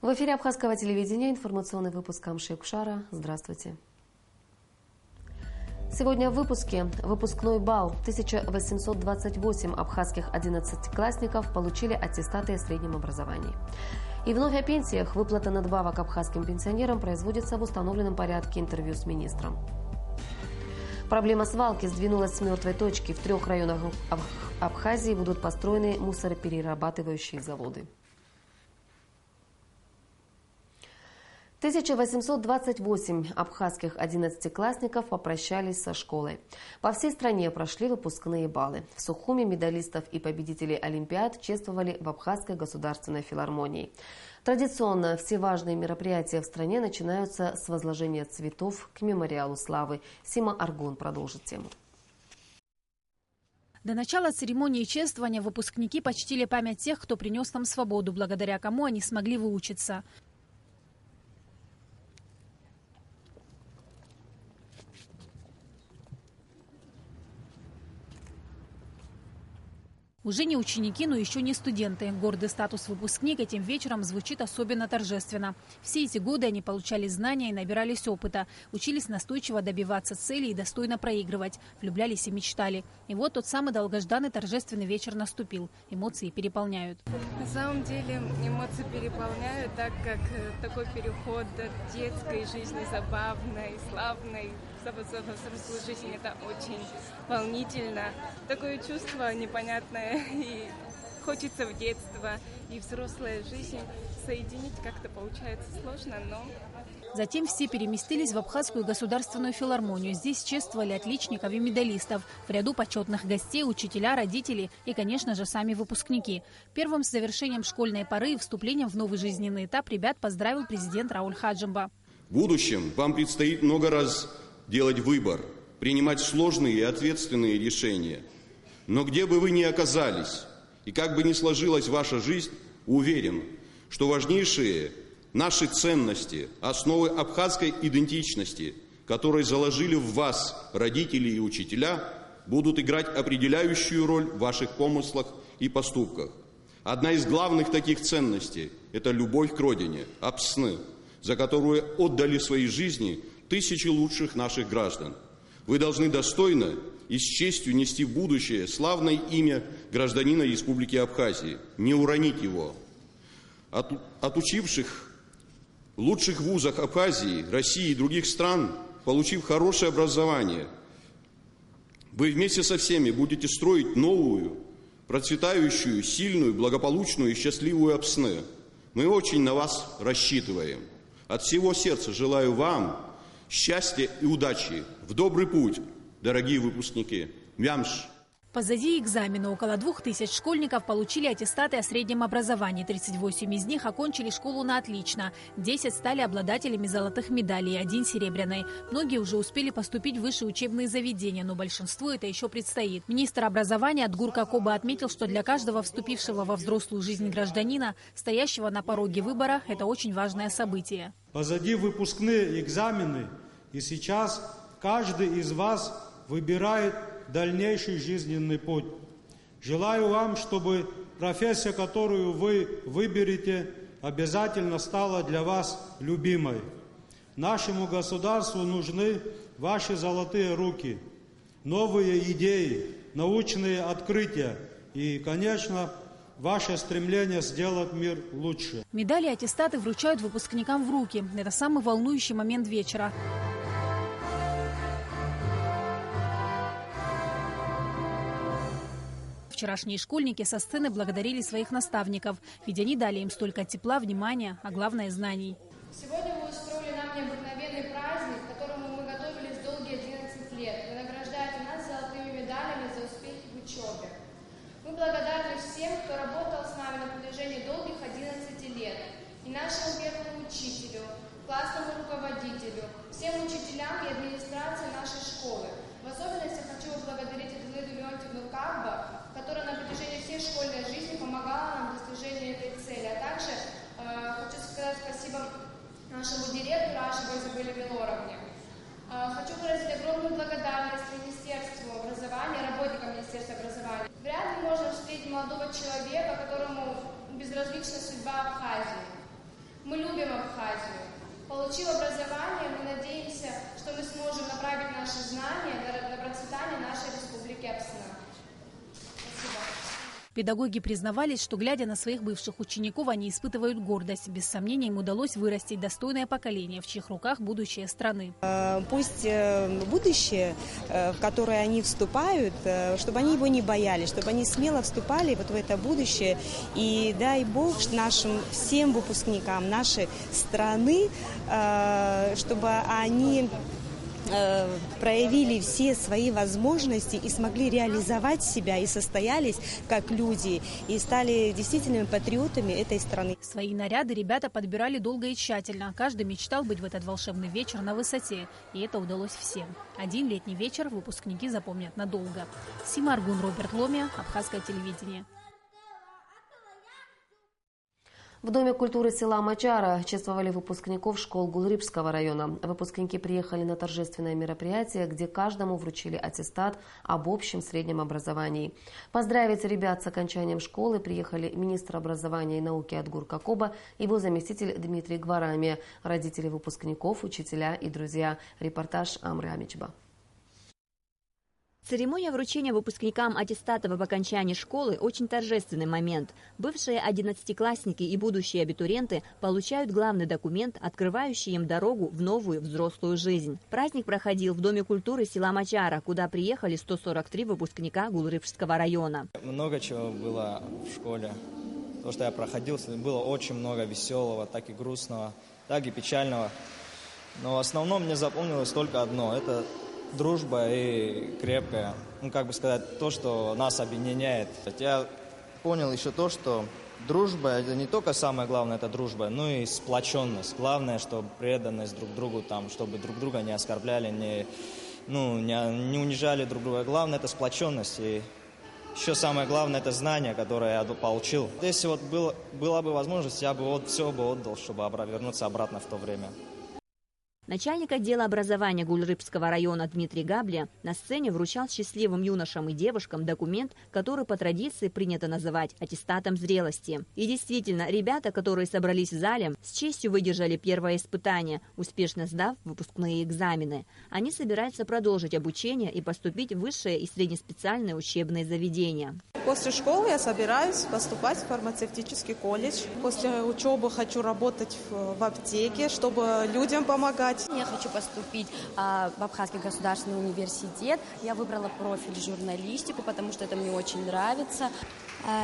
В эфире Абхазского телевидения информационный выпуск Амши Кушара. Здравствуйте. Сегодня в выпуске выпускной балл. 1828 абхазских 11-классников получили аттестаты о среднем образовании. И вновь о пенсиях. Выплата надбавок абхазским пенсионерам производится в установленном порядке. Интервью с министром. Проблема свалки сдвинулась с мертвой точки. В 3 районах Абхазии будут построены мусороперерабатывающие заводы. 1828 абхазских 11-классников попрощались со школой. По всей стране прошли выпускные баллы. В Сухуми медалистов и победителей Олимпиад чествовали в Абхазской государственной филармонии. Традиционно все важные мероприятия в стране начинаются с возложения цветов к мемориалу славы. Сима Аргун продолжит тему. До начала церемонии чествования выпускники почтили память тех, кто принес нам свободу, благодаря кому они смогли выучиться. Уже не ученики, но еще не студенты. Гордый статус выпускник этим вечером звучит особенно торжественно. Все эти годы они получали знания и набирались опыта. Учились настойчиво добиваться целей и достойно проигрывать. Влюблялись и мечтали. И вот тот самый долгожданный торжественный вечер наступил. Эмоции переполняют. На самом деле эмоции переполняют, так как такой переход от детской жизни забавной, славной, в взрослую жизнь, это очень волнительно. Такое чувство непонятное, и хочется в детство и взрослая жизнь соединить как-то получается сложно, но... Затем все переместились в Абхазскую государственную филармонию. Здесь чествовали отличников и медалистов. В ряду почетных гостей, учителя, родители и, конечно же, сами выпускники. Первым с завершением школьной поры и вступлением в новый жизненный этап ребят поздравил президент Рауль Хаджимба. В будущем вам предстоит много раз делать выбор, принимать сложные и ответственные решения. Но где бы вы ни оказались, и как бы ни сложилась ваша жизнь, уверен, что важнейшие наши ценности, основы абхазской идентичности, которые заложили в вас родители и учителя, будут играть определяющую роль в ваших помыслах и поступках. Одна из главных таких ценностей – это любовь к родине, абсны, за которую отдали свои жизни тысячи лучших наших граждан. Вы должны достойно и с честью нести в будущее славное имя гражданина Республики Абхазии, не уронить его. Отучивших в лучших вузах Абхазии, России и других стран, получив хорошее образование, вы вместе со всеми будете строить новую, процветающую, сильную, благополучную и счастливую Абсны. Мы очень на вас рассчитываем. От всего сердца желаю вам счастья и удачи, в добрый путь, дорогие выпускники. Мямш! Позади экзамена около 2000 школьников получили аттестаты о среднем образовании. 38 из них окончили школу на отлично. 10 стали обладателями золотых медалей, 1 серебряной. Многие уже успели поступить в высшие учебные заведения, но большинству это еще предстоит. Министр образования Адгур Какоба отметил, что для каждого вступившего во взрослую жизнь гражданина, стоящего на пороге выбора, это очень важное событие. Позади выпускные экзамены, и сейчас каждый из вас выбирает дальнейший жизненный путь. Желаю вам, чтобы профессия, которую вы выберете, обязательно стала для вас любимой. Нашему государству нужны ваши золотые руки, новые идеи, научные открытия и, конечно, ваше стремление сделать мир лучше. Медали и аттестаты вручают выпускникам в руки. Это самый волнующий момент вечера. Вчерашние школьники со сцены благодарили своих наставников, ведь они дали им столько тепла, внимания, а главное – знаний. Сегодня вы устроили нам необыкновенный праздник, к которому мы готовились долгие 11 лет. Вы награждаете нас золотыми медалями за успехи в учебе. Мы благодарны всем, кто работал с нами на протяжении долгих 11 лет. И нашему первому учителю, классному руководителю, всем учителям и администрации нашей школы. В особенности хочу поблагодарить Эделиду Леонтьевну Кабба, которая на протяжении всей школьной жизни помогала нам в достижении этой цели. А также хочу сказать спасибо нашему директору Ашевой Изабелле Милоровне. Хочу выразить огромную благодарность Министерству образования, работникам Министерства образования. Вряд ли можно встретить молодого человека, которому безразлична судьба Абхазии. Мы Получив образование, мы надеемся, что мы сможем направить наши знания на процветание нашей республики Апсана. Спасибо. Педагоги признавались, что, глядя на своих бывших учеников, они испытывают гордость. Без сомнения, им удалось вырастить достойное поколение, в чьих руках будущее страны. Пусть будущее, в которое они вступают, чтобы они его не боялись, чтобы они смело вступали вот в это будущее. И дай Бог нашим всем выпускникам нашей страны, чтобы они проявили все свои возможности и смогли реализовать себя, и состоялись как люди, и стали действительными патриотами этой страны. Свои наряды ребята подбирали долго и тщательно. Каждый мечтал быть в этот волшебный вечер на высоте. И это удалось всем. Один летний вечер выпускники запомнят надолго. Сима Аргун, Роберт Ломия, Абхазское телевидение. В Доме культуры села Мачара чествовали выпускников школ Гулрипского района. Выпускники приехали на торжественное мероприятие, где каждому вручили аттестат об общем среднем образовании. Поздравить ребят с окончанием школы приехали министр образования и науки Адгур Какоба, его заместитель Дмитрий Гварами, родители выпускников, учителя и друзья. Репортаж Амры Амичба. Церемония вручения выпускникам аттестатов об окончании школы – очень торжественный момент. Бывшие 11-классники и будущие абитуриенты получают главный документ, открывающий им дорогу в новую взрослую жизнь. Праздник проходил в Доме культуры села Мачара, куда приехали 143 выпускника Гулрипского района. Много чего было в школе. То, что я проходил, было очень много веселого, так и грустного, так и печального. Но в основном мне запомнилось только одно – это дружба и крепкая, то, что нас объединяет. Я понял еще то, что дружба – это не только самое главное, это дружба, но и сплоченность. Главное, чтобы преданность друг другу, чтобы друг друга не оскорбляли, не унижали друг друга. Главное – это сплоченность. И еще самое главное – это знание, которое я получил. Если была бы возможность, я бы все отдал, чтобы вернуться обратно в то время. Начальник отдела образования Гулрипского района Дмитрий Габли на сцене вручал счастливым юношам и девушкам документ, который по традиции принято называть аттестатом зрелости. И действительно, ребята, которые собрались в зале, с честью выдержали первое испытание, успешно сдав выпускные экзамены. Они собираются продолжить обучение и поступить в высшие и среднеспециальные учебные заведения. После школы я собираюсь поступать в фармацевтический колледж. После учебы хочу работать в аптеке, чтобы людям помогать. Я хочу поступить в Абхазский государственный университет. Я выбрала профиль журналистику, потому что это мне очень нравится.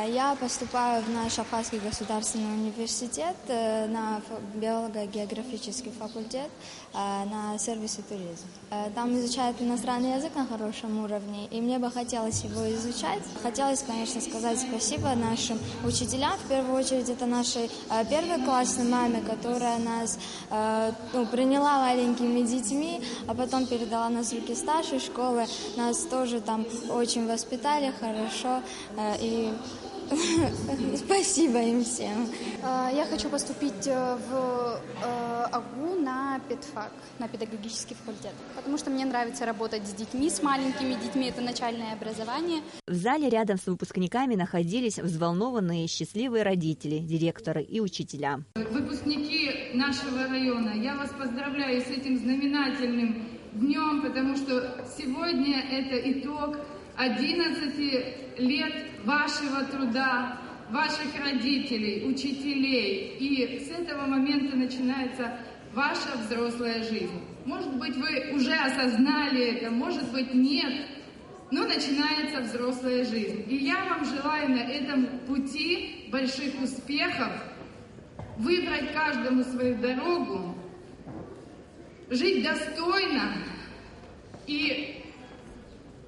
Я поступаю в наш Абхазский государственный университет на биолого-географический факультет на сервис и туризм. Там изучают иностранный язык на хорошем уровне, и мне бы хотелось его изучать. Хотелось, конечно, сказать спасибо нашим учителям. В первую очередь, это нашей первой классной маме, которая нас приняла маленькими детьми, а потом передала нас в руки старшей школы. Нас тоже там очень воспитали хорошо, и спасибо им всем. Я хочу поступить в АГУ на педфак, на педагогический факультет, потому что мне нравится работать с детьми, с маленькими детьми, это начальное образование. В зале рядом с выпускниками находились взволнованные и счастливые родители, директоры и учителя. Выпускники нашего района, я вас поздравляю с этим знаменательным днем, потому что сегодня это итог 11 лет вашего труда, ваших родителей, учителей. И с этого момента начинается ваша взрослая жизнь. Может быть, вы уже осознали это, может быть, нет, но начинается взрослая жизнь. И я вам желаю на этом пути больших успехов, выбрать каждому свою дорогу, жить достойно и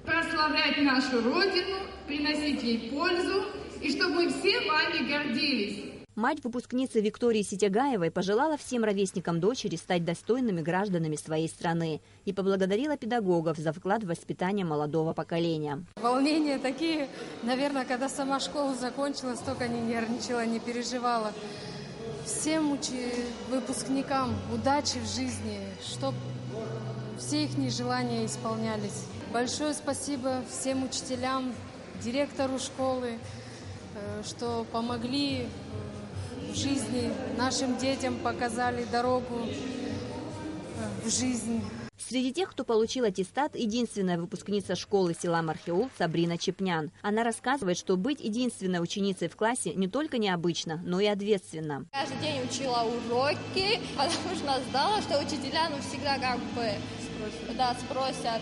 прославлять нашу Родину, приносить ей пользу, и чтобы мы все вами гордились. Мать выпускницы Виктории Ситягаевой пожелала всем ровесникам дочери стать достойными гражданами своей страны и поблагодарила педагогов за вклад в воспитание молодого поколения. Волнения такие, наверное, когда сама школа закончилась, столько не нервничала, не переживала. Всем выпускникам удачи в жизни, чтобы все их желания исполнялись. Большое спасибо всем учителям, директору школы, что помогли в жизни нашим детям, показали дорогу. в жизнь. Среди тех, кто получил аттестат, единственная выпускница школы села Мархеул Сабрина Чепнян. Она рассказывает, что быть единственной ученицей в классе не только необычно, но и ответственно. Каждый день учила уроки, потому что знала, что учителя всегда спросят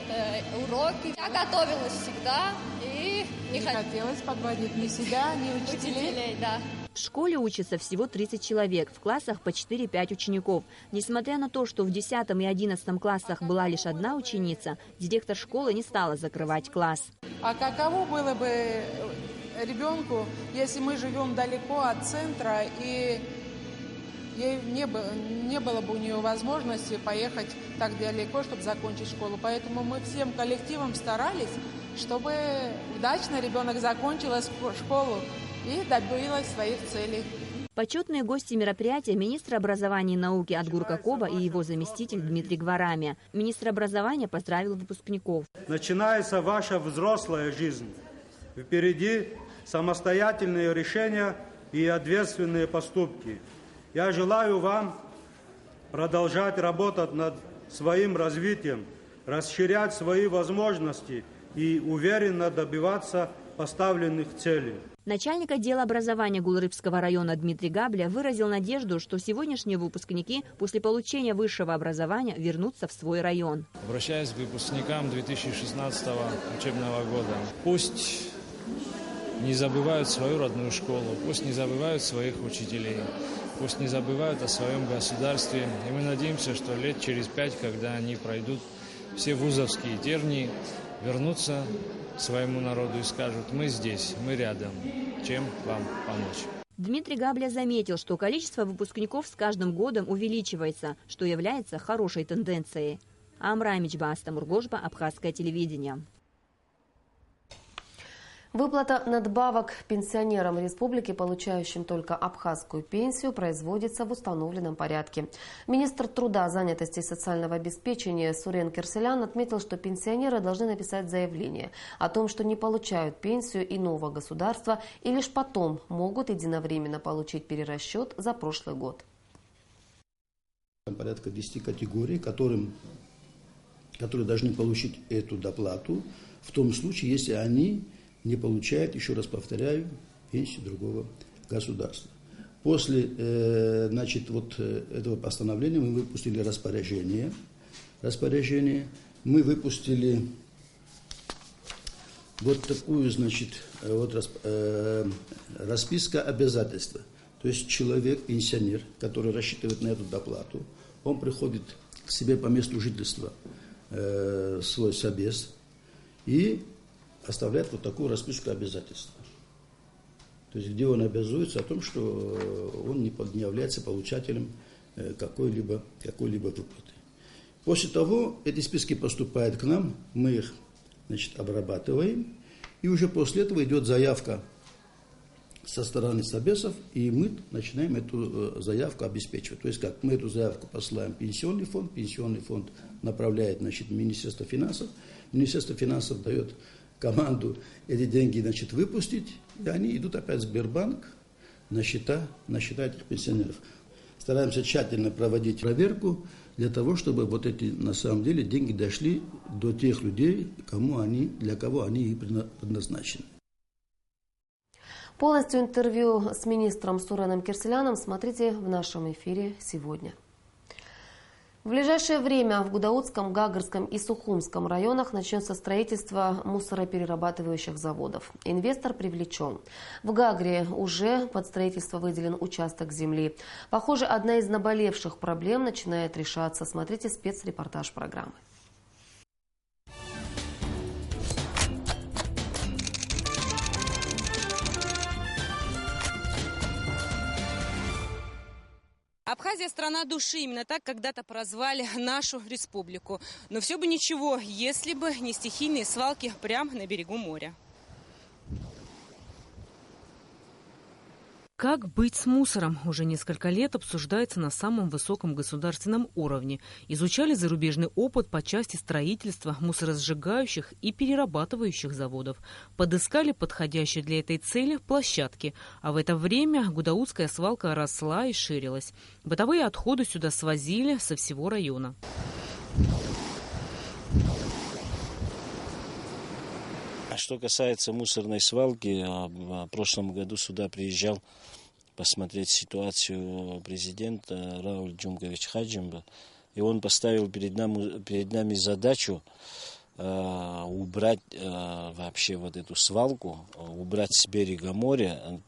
уроки. Я готовилась всегда и не хотелось подводить ни себя, ни учителей. Да. В школе учатся всего 30 человек, в классах по 4-5 учеников. Несмотря на то, что в 10 и 11 классах была лишь одна ученица, директор школы не стала закрывать класс. А каково было бы ребенку, если мы живем далеко от центра, и не было бы у нее возможности поехать так далеко, чтобы закончить школу. Поэтому мы всем коллективом старались, чтобы удачно ребенок закончила школу и добилась своих целей. Почетные гости мероприятия – министр образования и науки Адгур Какоба и его заместитель Дмитрий Гварами. Министр образования поздравил выпускников. Начинается ваша взрослая жизнь. Впереди самостоятельные решения и ответственные поступки. Я желаю вам продолжать работать над своим развитием, расширять свои возможности и уверенно добиваться поставленных целей. Начальник отдела образования Гулрыбского района Дмитрий Габля выразил надежду, что сегодняшние выпускники после получения высшего образования вернутся в свой район. Обращаясь к выпускникам 2016 учебного года, пусть не забывают свою родную школу, пусть не забывают своих учителей, пусть не забывают о своем государстве. И мы надеемся, что лет через 5, когда они пройдут все вузовские тернии, вернутся своему народу и скажут: мы здесь, мы рядом, чем вам помочь. Дмитрий Габля заметил, что количество выпускников с каждым годом увеличивается, что является хорошей тенденцией. Амрамич Баста Мургошба, Абхазское телевидение. Выплата надбавок пенсионерам республики, получающим только абхазскую пенсию, производится в установленном порядке. Министр труда, занятости и социального обеспечения Сурен Керселян отметил, что пенсионеры должны написать заявление о том, что не получают пенсию иного государства и лишь потом могут единовременно получить перерасчет за прошлый год. Порядка 10 категорий, которые должны получить эту доплату в том случае, если они не получает, еще раз повторяю, пенсию другого государства. После этого постановления мы выпустили распоряжение. Мы выпустили вот такую, расписка обязательства. То есть человек, пенсионер, который рассчитывает на эту доплату, он приходит к себе по месту жительства в свой собес и оставляет вот такую расписку обязательств. То есть где он обязуется о том, что он не является получателем какой-либо выплаты. После того эти списки поступают к нам, мы их обрабатываем, и уже после этого идет заявка со стороны собесов, и мы начинаем эту заявку обеспечивать. То есть как мы эту заявку посылаем в пенсионный фонд направляет Министерство финансов дает команду эти деньги выпустить, и они идут опять в Сбербанк на счета этих пенсионеров. Стараемся тщательно проводить проверку для того, чтобы вот эти на самом деле деньги дошли до тех людей, для кого они и предназначены. Полностью интервью с министром Суреном Керселяном смотрите в нашем эфире сегодня. В ближайшее время в Гудаутском, Гагарском и Сухумском районах начнется строительство мусороперерабатывающих заводов. Инвестор привлечен. В Гагре уже под строительство выделен участок земли. Похоже, одна из наболевших проблем начинает решаться. Смотрите спецрепортаж программы. Абхазия – страна души. Именно так когда-то прозвали нашу республику. Но все бы ничего, если бы не стихийные свалки прямо на берегу моря. Как быть с мусором? Уже несколько лет обсуждается на самом высоком государственном уровне. Изучали зарубежный опыт по части строительства мусоросжигающих и перерабатывающих заводов. Подыскали подходящие для этой цели площадки. А в это время гудаутская свалка росла и ширилась. Бытовые отходы сюда свозили со всего района. Что касается мусорной свалки, в прошлом году сюда приезжал посмотреть ситуацию президент Рауль Джумгович Хаджимба, и он поставил перед нами задачу убрать вообще вот эту свалку, убрать с берега моря,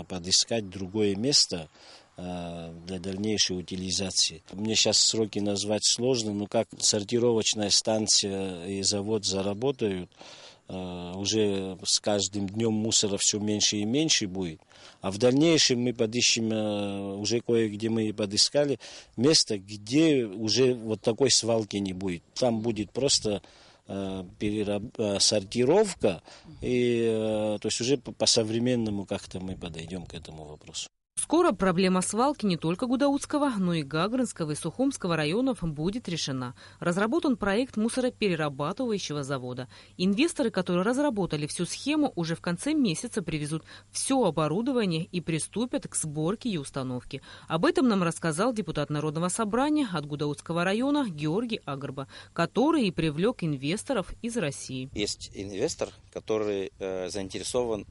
подыскать другое место для дальнейшей утилизации. Мне сейчас сроки назвать сложно, но как сортировочная станция и завод заработают, уже с каждым днем мусора все меньше и меньше будет. А в дальнейшем мы подыщем, уже кое-где мы подыскали место, где уже вот такой свалки не будет. Там будет просто сортировка, и то есть уже по-современному как-то мы подойдем к этому вопросу. Скоро проблема свалки не только Гудаутского, но и Гагринского и Сухумского районов будет решена. Разработан проект мусороперерабатывающего завода. Инвесторы, которые разработали всю схему, уже в конце месяца привезут все оборудование и приступят к сборке и установке. Об этом нам рассказал депутат Народного собрания от Гудаутского района Георгий Агарба, который и привлек инвесторов из России. Есть инвестор, который заинтересован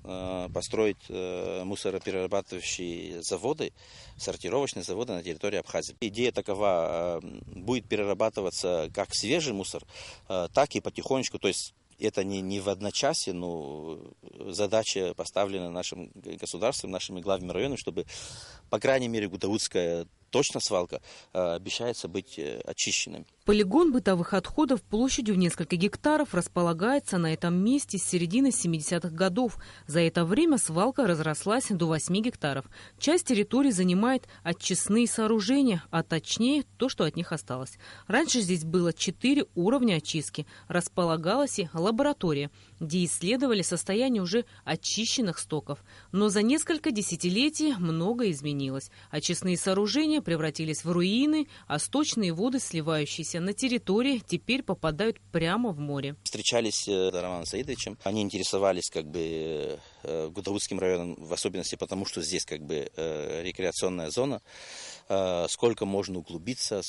построить мусороперерабатывающие заводы, сортировочные заводы на территории Абхазии. Идея такова: будет перерабатываться как свежий мусор, так и потихонечку, то есть это не в одночасье, но задача поставлена нашим государством, нашими главными районами, чтобы, по крайней мере, Гудаутская точно свалка обещается быть очищенной. Полигон бытовых отходов площадью в несколько гектаров располагается на этом месте с середины 70-х годов. За это время свалка разрослась до 8 гектаров. Часть территории занимает очистные сооружения, а точнее то, что от них осталось. Раньше здесь было 4 уровня очистки. Располагалась и лаборатория, где исследовали состояние уже очищенных стоков. Но за несколько десятилетий многое изменилось. Очистные сооружения превратились в руины, а сточные воды, сливающиеся на территории, теперь попадают прямо в море. Встречались с Романом Саидовичем. Они интересовались Гудаутским районом, в особенности потому, что здесь рекреационная зона. Сколько можно углубиться,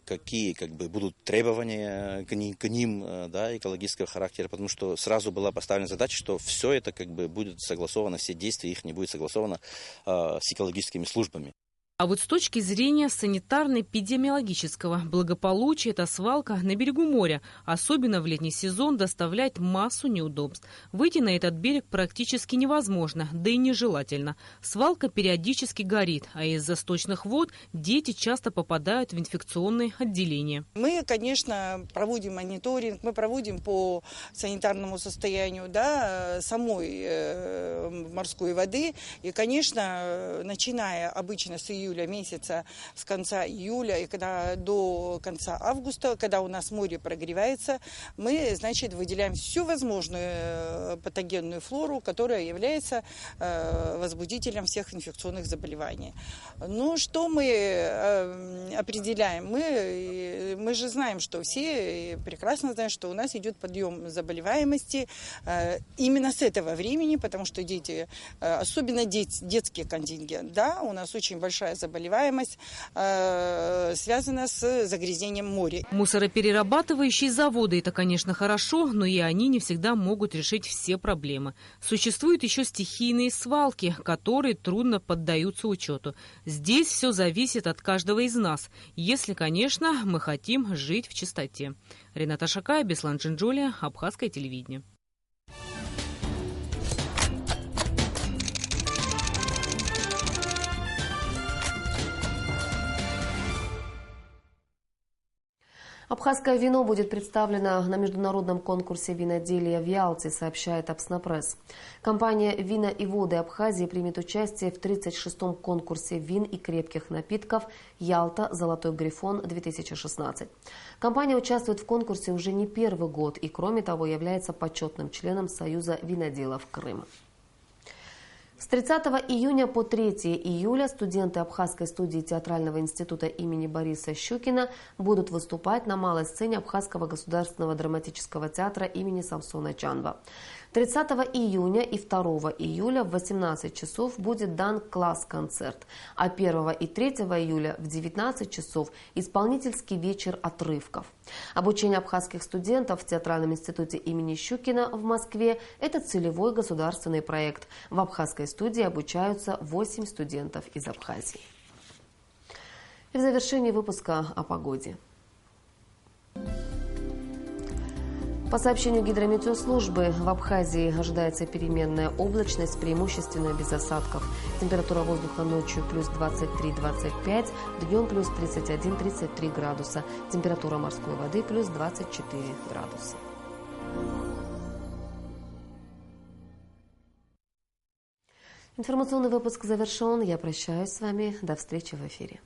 какие будут требования к ним, да, экологического характера, потому что сразу была поставлена задача, что все это будет согласовано, все действия их не будет согласовано с экологическими службами. А вот с точки зрения санитарно-эпидемиологического благополучия эта свалка на берегу моря, особенно в летний сезон, доставляет массу неудобств. Выйти на этот берег практически невозможно, да и нежелательно. Свалка периодически горит, а из-за сточных вод дети часто попадают в инфекционные отделения. Мы, конечно, проводим мониторинг, мы проводим по санитарному состоянию, да, самой морской воды. И, конечно, начиная обычно с июля месяца, с конца июля и до конца августа, когда у нас море прогревается, мы, выделяем всю возможную патогенную флору, которая является возбудителем всех инфекционных заболеваний. Ну, что мы определяем? Мы же знаем, что все прекрасно знают, что у нас идет подъем заболеваемости именно с этого времени, потому что дети, особенно детский контингент, да, у нас очень большая заболеваемость связана с загрязнением моря. Мусороперерабатывающие заводы – это, конечно, хорошо, но и они не всегда могут решить все проблемы. Существуют еще стихийные свалки, которые трудно поддаются учету. Здесь все зависит от каждого из нас, если, конечно, мы хотим жить в чистоте. Рената Шакая, Беслан Джинджолия, Абхазское телевидение. Абхазское вино будет представлено на международном конкурсе виноделия в Ялте, сообщает Апснопресс. Компания «Вина и воды Абхазии» примет участие в 36-м конкурсе вин и крепких напитков «Ялта. Золотой грифон-2016». Компания участвует в конкурсе уже не первый год и, кроме того, является почетным членом Союза виноделов Крыма. С 30 июня по 3 июля студенты Абхазской студии театрального института имени Бориса Щукина будут выступать на малой сцене Абхазского государственного драматического театра имени Самсона Чанба. 30 июня и 2 июля в 18 часов будет дан класс-концерт, а 1 и 3 июля в 19 часов исполнительский вечер отрывков. Обучение абхазских студентов в Театральном институте имени Щукина в Москве – это целевой государственный проект. В абхазской студии обучаются 8 студентов из Абхазии. И в завершении выпуска о погоде. По сообщению гидрометеослужбы, в Абхазии ожидается переменная облачность, преимущественно без осадков. Температура воздуха ночью плюс 23-25, днем плюс 31-33 градуса. Температура морской воды плюс 24 градуса. Информационный выпуск завершен. Я прощаюсь с вами. До встречи в эфире.